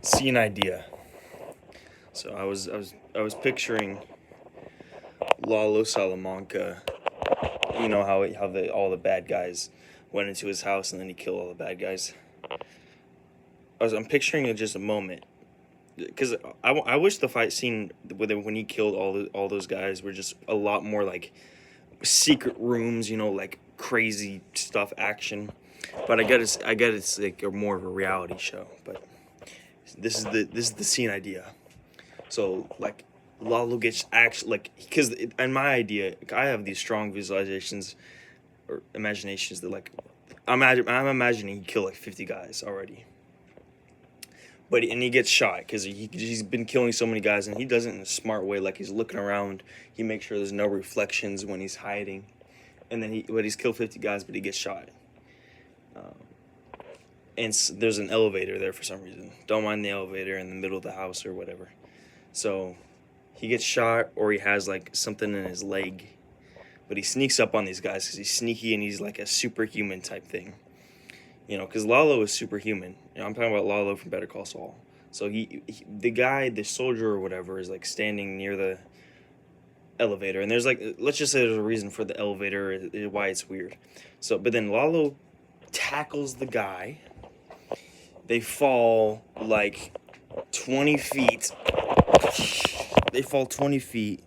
Scene idea. So I was picturing Lalo Salamanca. You know how all the bad guys went into his house and then he killed all the bad guys. I'm picturing it just a moment because I wish the fight scene when he killed all those guys were just a lot more like secret rooms, like crazy stuff, action. But I get it's like more of a reality show. But this is the scene idea. So like Lalo gets actually like because in my idea I have these strong visualizations or imaginations that like I'm imagining he killed like 50 guys already. But and he gets shot because he's been killing so many guys and he does it in a smart way. Like he's looking around, he makes sure there's no reflections when he's hiding, and then he's killed 50 guys, but he gets shot. Um, and there's an elevator there for some reason. Don't mind the elevator in the middle of the house or whatever. So he gets shot or he has like something in his leg, but he sneaks up on these guys because he's sneaky and he's like a superhuman type thing. Because Lalo is superhuman. I'm talking about Lalo from Better Call Saul. So the soldier or whatever, is like standing near the elevator, and there's like, let's just say there's a reason for the elevator, why it's weird. So, but then Lalo tackles the guy. They fall like 20 feet. They fall 20 feet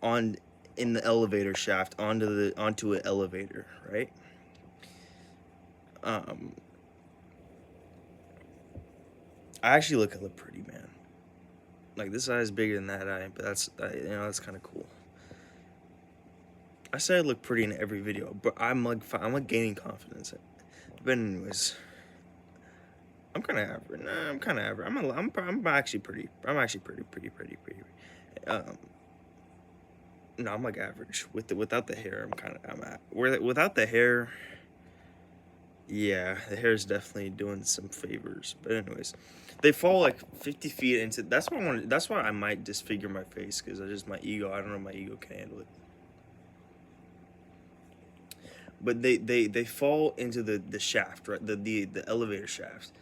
on in the elevator shaft onto an elevator, right? Um, I actually look hella pretty, man. Like this eye is bigger than that eye, but that's kind of cool. I say I look pretty in every video, but I'm like gaining confidence. But anyways, I'm kind of average. Nah, I'm kind of average. I'm actually pretty. I'm actually pretty. Um, no, I'm like average without the hair. Without the hair. Yeah, the hair is definitely doing some favors. But anyways, they fall like 50 feet into. That's why That's why I might disfigure my face because I just my ego. I don't know if my ego can handle it. But they fall into the shaft, right? The elevator shaft,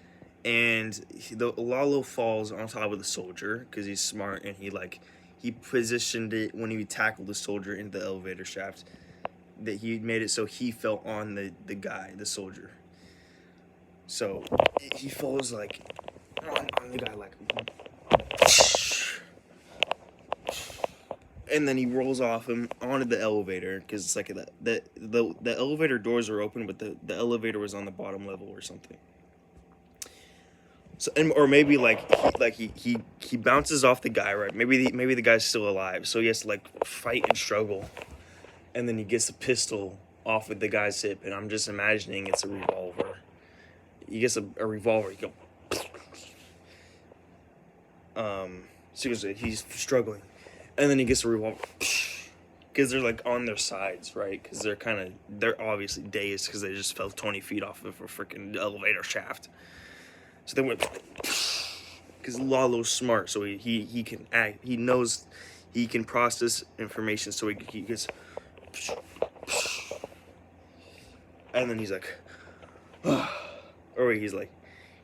and the Lalo falls on top of the soldier because he's smart and he positioned it when he tackled the soldier into the elevator shaft, that he made it so he fell on the soldier. So he falls like on the guy like, and then he rolls off him onto the elevator because it's like the elevator doors are open, but the elevator was on the bottom level or something. So or maybe he bounces off the guy, right? Maybe the guy's still alive, so he has to like fight and struggle, and then he gets a pistol off of the guy's hip, and I'm just imagining it's a revolver. He gets a revolver. He go. Seriously, he's struggling, and then he gets a revolver because they're like on their sides, right? Because they're obviously dazed because they just fell 20 feet off of a freaking elevator shaft. So they went because Lalo's smart, so he can act. He knows he can process information, so he gets, and then he's like, or he's like,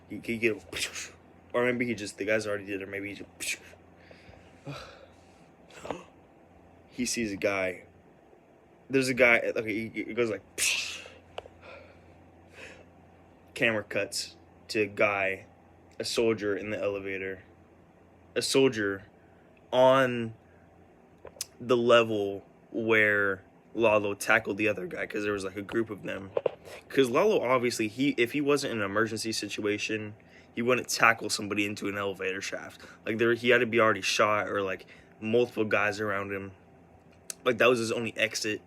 he get, or maybe the guys already did it, or maybe he just. He sees a guy. There's a guy. Okay, he goes like. Camera cuts to a guy, a soldier in the elevator, a soldier on the level where Lalo tackled the other guy because there was like a group of them. Because Lalo obviously if he wasn't in an emergency situation, he wouldn't tackle somebody into an elevator shaft. Like he had to be already shot or like multiple guys around him. Like that was his only exit.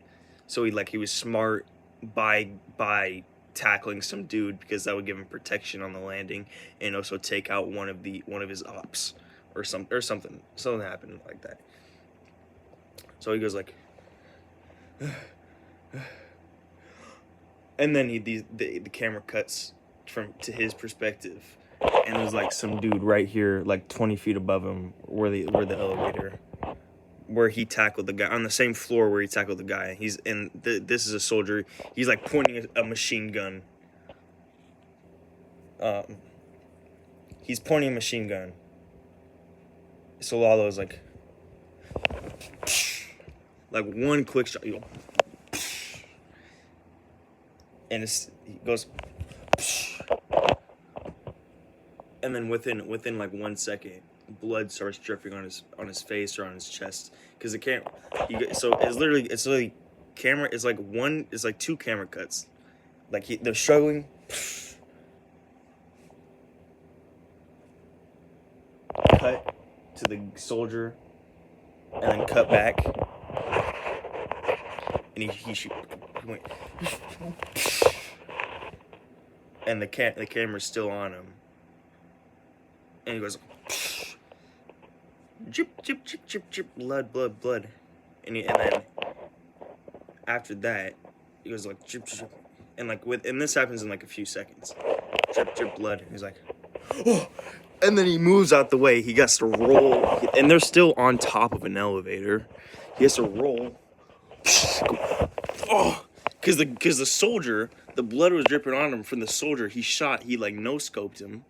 So he was smart by tackling some dude because that would give him protection on the landing and also take out one of his ops or something happened like that. So he goes like, and then the camera cuts to his perspective, and there's like some dude right here, like 20 feet above him, where the elevator, where he tackled the guy on the same floor where he tackled the guy. This is a soldier. He's like pointing a machine gun. he's pointing a machine gun. So Lalo's like one quick shot, you know, and he goes, and then within like 1 second, blood starts dripping on his face or on his chest, because the camera. So it's literally camera. It's like 2 camera cuts, like they're struggling. Cut to the soldier, and then cut back, and he went, and the camera's still on him, and he goes, drip, drip, drip, drip, drip, blood, and then after that, he goes like drip, drip, and and this happens in like a few seconds, drip, drip, blood, and he's like, oh. And then he moves out the way. He gets to roll, and they're still on top of an elevator. He has to roll. Oh, because the soldier, the blood was dripping on him from the soldier he shot. He like no scoped him,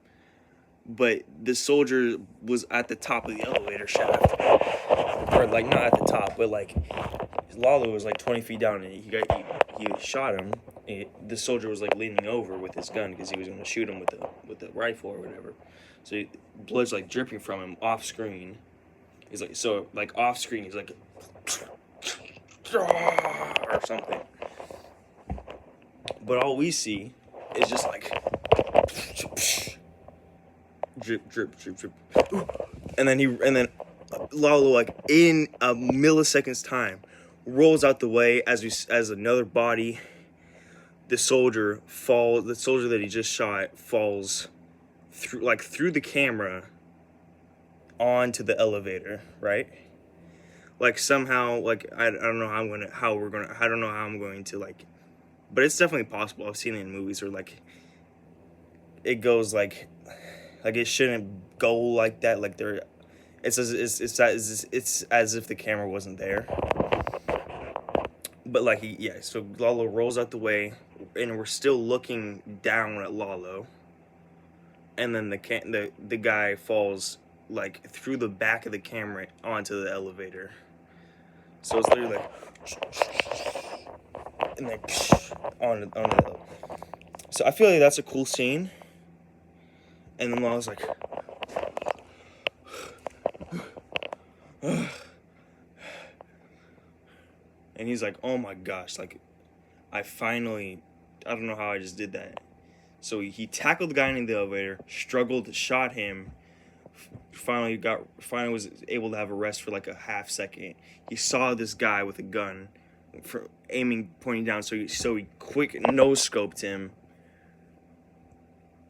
but the soldier was at the top of the elevator shaft, or like not at the top, but like Lalo was like 20 feet down, and he shot him. The soldier was like leaning over with his gun because he was going to shoot him with the rifle or whatever. So blood's like dripping from him off screen. He's like off screen. He's like or something. But all we see is just like drip, drip, drip, drip, and then Lalo, like in a millisecond's time, rolls out the way as another body. The soldier that he just shot falls through the camera onto the elevator, right? Like somehow, like I don't know how I'm going to like, but it's definitely possible. I've seen it in movies where like it goes like it shouldn't go like that. Like it's as if the camera wasn't there. But like so Lalo rolls out the way, and we're still looking down at Lalo. And then the guy falls like through the back of the camera onto the elevator. So it's literally like, and then on the. So I feel like that's a cool scene. And then Lalo's like, and he's like, oh my gosh, like I don't know how I just did that. So he tackled the guy in the elevator, struggled, shot him. Finally was able to have a rest for like a half second. He saw this guy with a gun, pointing down. So he quick no scoped him.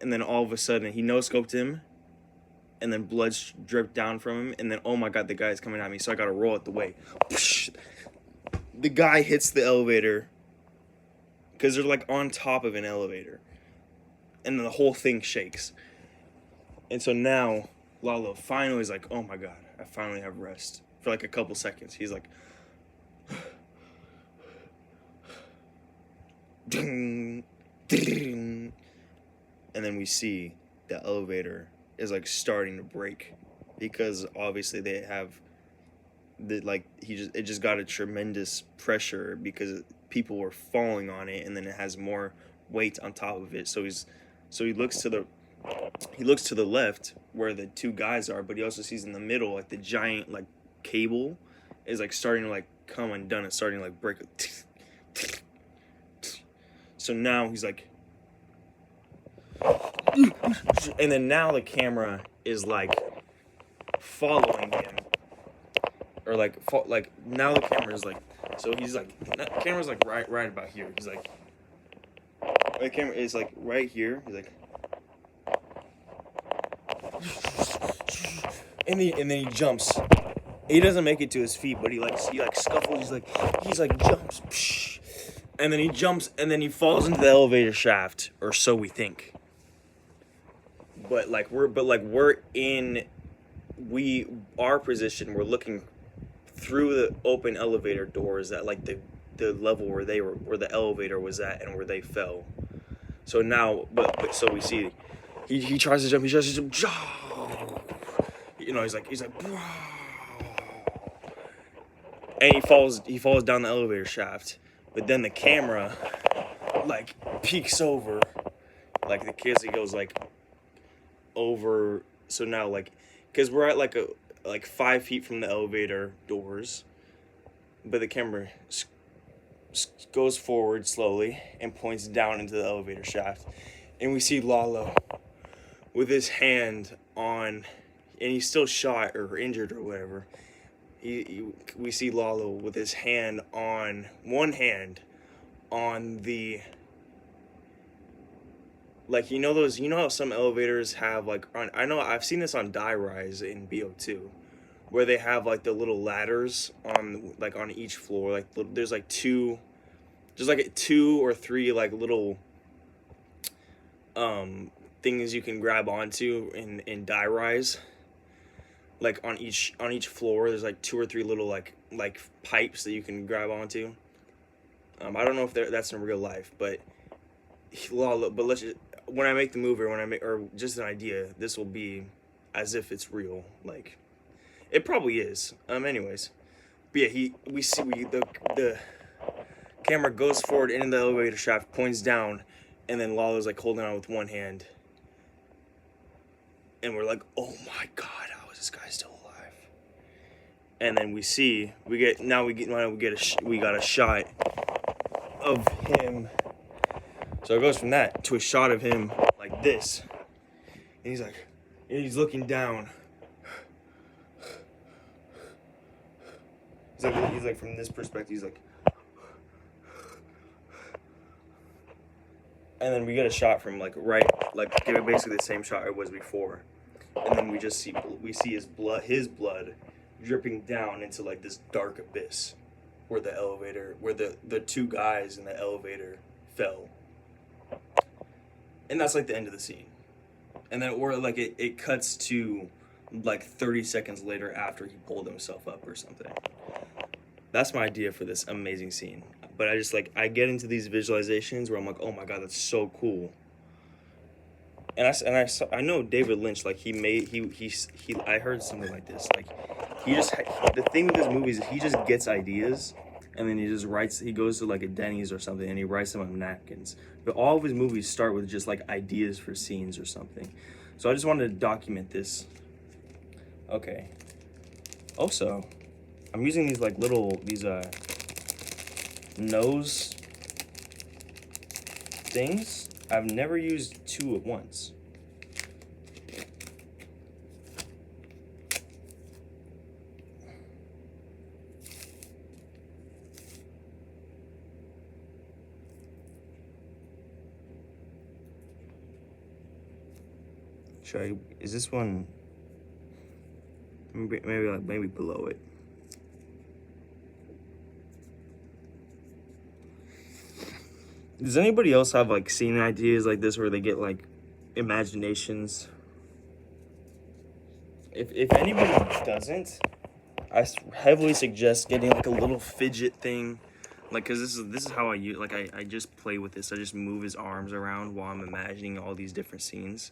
And then all of a sudden he no scoped him, and then blood dripped down from him. And then oh my god, the guy's coming at me. So I gotta roll out the way. The guy hits the elevator because they're like on top of an elevator. And then the whole thing shakes. And so now Lalo finally is like, oh my god, I finally have rest. For like a couple seconds. He's like, ding, ding. And then we see the elevator is like starting to break, because obviously they have it just got a tremendous pressure because people were falling on it, and then it has more weight on top of it. So he looks to the left where the 2 guys are, but he also sees in the middle like the giant like cable is like starting to like come undone. It's starting to like break. So now he's like, and then now the camera is like following him, or like now the camera is like, so he's like, the camera's like right about here. He's like, the camera is like right here. He's like, and then he jumps. He doesn't make it to his feet, but he scuffles. He's like jumps, and then he jumps, and then he falls into the elevator shaft, or so we think. But we're in our position. We're looking through the open elevator doors at like the level where the elevator was at and where they fell. So now, but so we see he tries to jump. He tries to jump. You know, he's like, and he falls down the elevator shaft. But then the camera, like, peeks over, like the kids. He goes like over. So now, like, because we're at like 5 feet from the elevator doors, but the camera goes forward slowly and points down into the elevator shaft, and we see Lalo with his hand on, and he's still shot or injured or whatever. We see Lalo with his hand on one hand on the, like, you know how some elevators have like I know I've seen this on Die Rise in BO2, where they have like the little ladders on each floor, like there's like two or three like little things you can grab onto in Die Rise. Like on each floor, there's like 2 or 3 little like pipes that you can grab onto. I don't know if that's in real life, but let's just, when I make the movie, or just an idea, this will be as if it's real. Like, it probably is. Anyways, but yeah, the camera goes forward into the elevator shaft, points down, and then Lalo's like holding on with one hand, and we're like, oh my god, how is this guy still alive? And then we got a shot of him. So it goes from that to a shot of him like this, and he's looking down. He's like from this perspective, he's like, and then we get a shot from like basically the same shot it was before, and then we see his blood dripping down into like this dark abyss where the 2 guys in the elevator fell. And that's like the end of the scene. And then it cuts to like 30 seconds later after he pulled himself up or something. That's my idea for this amazing scene. But I get into these visualizations where I'm like, oh my god, that's so cool. And I know David Lynch, like I heard something like this. Like the thing with his movies is he just gets ideas, and then he goes to like a Denny's or something, and he writes them on napkins. But all of his movies start with just like ideas for scenes or something. So I just wanted to document this. Okay. Also, I'm using these nose things. I've never used 2 at once. Is this one maybe below it? Does anybody else have like scene ideas like this where they get like imaginations? If anybody doesn't, I heavily suggest getting like a little fidget thing, like, cause this is how I just play with this. I just move his arms around while I'm imagining all these different scenes,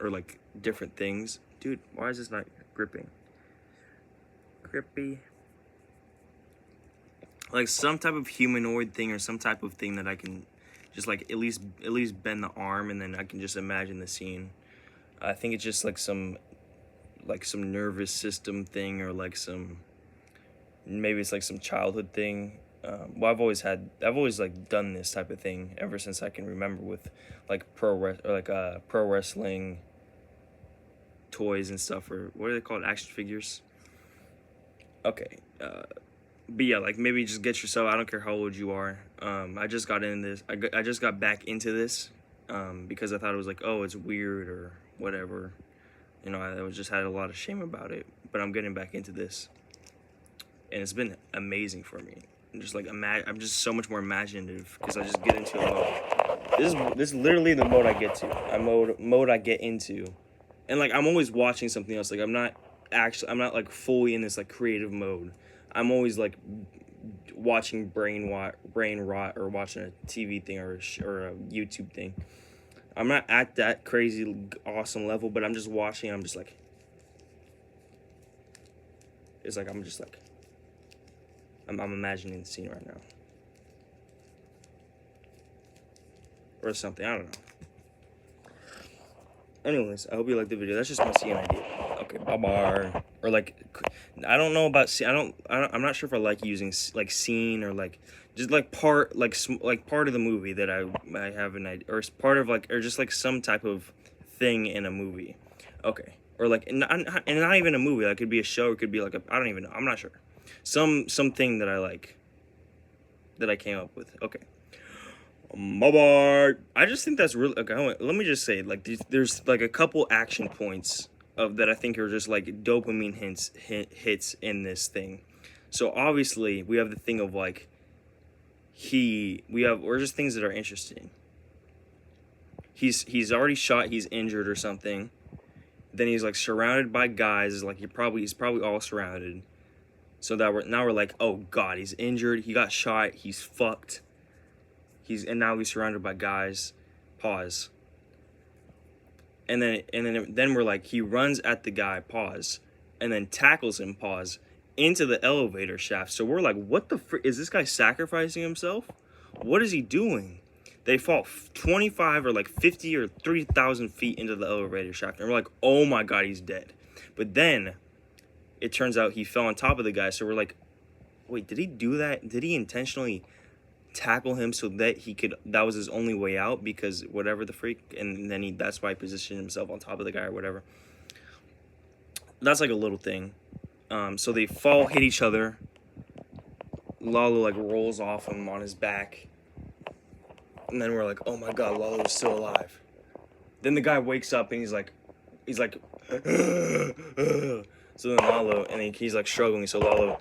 or like different things. Dude, why is this not gripping? Grippy. Like some type of humanoid thing or some type of thing that I can just like at least bend the arm, and then I can just imagine the scene. I think it's just like some nervous system thing, or like maybe it's like some childhood thing. Well, I've always like done this type of thing ever since I can remember, with like pro wrestling toys and stuff, or what are they called, action figures. Okay. But yeah, like maybe just get yourself, I don't care how old you are. I just got into this. I just got back into this because I thought it was like, oh, it's weird or whatever. You know, I just had a lot of shame about it. But I'm getting back into this, and it's been amazing for me. I'm just like I'm just so much more imaginative because I just get into a mode. This is literally the mode I get to. Mode I get into, and like I'm always watching something else. Like I'm not like fully in this like creative mode. I'm always like watching brain rot or watching a TV thing or a YouTube thing. I'm not at that crazy awesome level, but I'm just watching. I'm just like, it's like I'm just like, I'm imagining the scene right now, or something. I don't know. Anyways, I hope you liked the video. That's just my scene idea. Okay, bye-bye. Or like, I don't know about scene. I'm not sure if I like using like scene or like just like part like part of the movie that I have an idea, or part of like, or just like some type of thing in a movie. Okay, or like and not even a movie. Like, it could be a show. It could be like a, I don't even know. I'm not sure. Something that I like, that I came up with. Okay. Bye-bye. I just think that's really okay. Let me just say, like, there's like a couple action points of that I think are just like dopamine hits in this thing. So obviously we have the thing of like or just things that are interesting. He's already shot. He's injured or something. Then he's like surrounded by guys. Like he's probably all surrounded. So that we're like, oh God, he's injured. He got shot. He's fucked. And now he's surrounded by guys. Pause. And then we're like, he runs at the guy. Pause. And then tackles him. Pause. Into the elevator shaft. So we're like, what the frick? Is this guy sacrificing himself? What is he doing? They fall 25 or like 50 or 3,000 feet into the elevator shaft. And we're like, oh my God, he's dead. But then it turns out he fell on top of the guy. So we're like, wait, did he do that? Did he intentionally tackle him so that that was his only way out, because whatever the freak, and then that's why he positioned himself on top of the guy or whatever. That's like a little thing. So they fall, hit each other. Lalo like rolls off him on his back, and then we're like, oh my God, Lalo is still alive. Then the guy wakes up and he's like so then Lalo, and he's like struggling, so Lalo,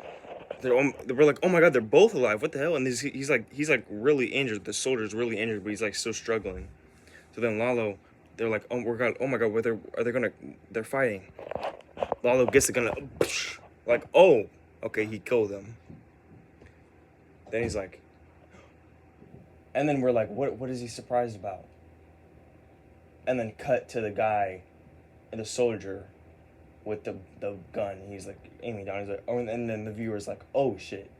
we're like, oh my God, they're both alive. What the hell? And he's like really injured. The soldier's really injured, but he's like still struggling. So then Lalo, they're like, oh my God, they're fighting. Lalo gets the gun, like, oh, okay, he killed them. Then he's like, and then we're like, what is he surprised about? And then cut to the guy, and the soldier, with the gun. He's like aiming down. He's like, oh, and then the viewer's like, oh shit.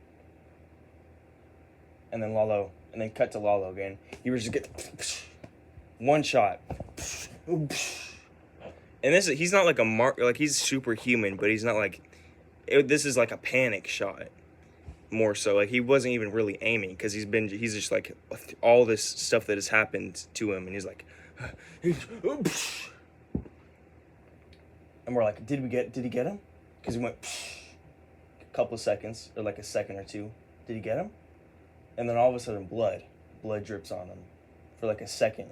And then cut to Lalo again. He was just get one shot. And he's not like like he's superhuman, but he's not like this is like a panic shot, more so. Like, he wasn't even really aiming, because he's just like all this stuff that has happened to him, and he's like, and we're like, did he get him? Because he went a couple of seconds, or like a second or two. Did he get him? And then all of a sudden, blood drips on him for like a second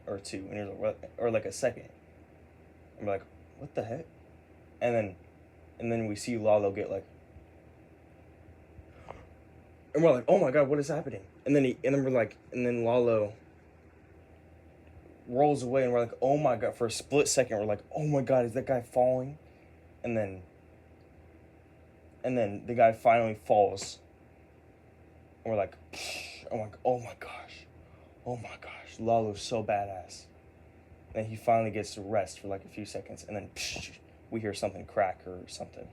or two, and he's like, what? Or like a second. And we're like, what the heck? And then we see Lalo get like, and we're like, oh my God, what is happening? And then Lalo rolls away, and we're like, oh my God. For a split second, we're like, oh my God, is that guy falling? And then the guy finally falls, and we're like, oh my gosh, Lalo's so badass. And then he finally gets to rest for like a few seconds, and then we hear something crack or something,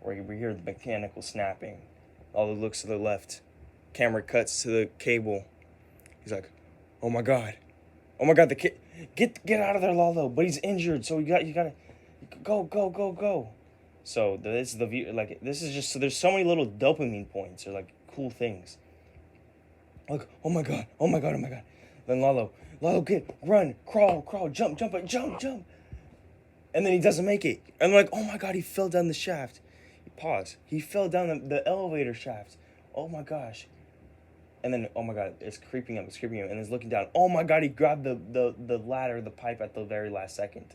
or we hear the mechanical snapping. Lalo looks to the left, camera cuts to the cable. He's like, oh my God, the kid, get out of there, Lalo. But he's injured, so you gotta go. So this is the view. Like, this is just, so there's so many little dopamine points, or like cool things. Like, oh my God. Then Lalo, get, run, crawl, jump. And then he doesn't make it. And I'm like, oh my God, he fell down the shaft. Pause. He fell down the elevator shaft. Oh my gosh. And then, oh my God, it's creeping up, and he's looking down. Oh my God, he grabbed the ladder, the pipe at the very last second.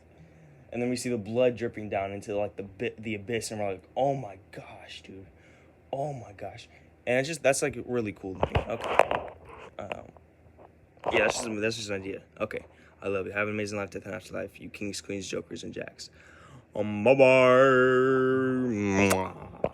And then we see the blood dripping down into like the abyss, and we're like, oh my gosh, dude. Oh my gosh. And that's like really cool to me. Okay. Yeah, that's just an idea. Okay. I love it. Have an amazing life, death, and afterlife. You kings, queens, jokers, and jacks. Bye-bye.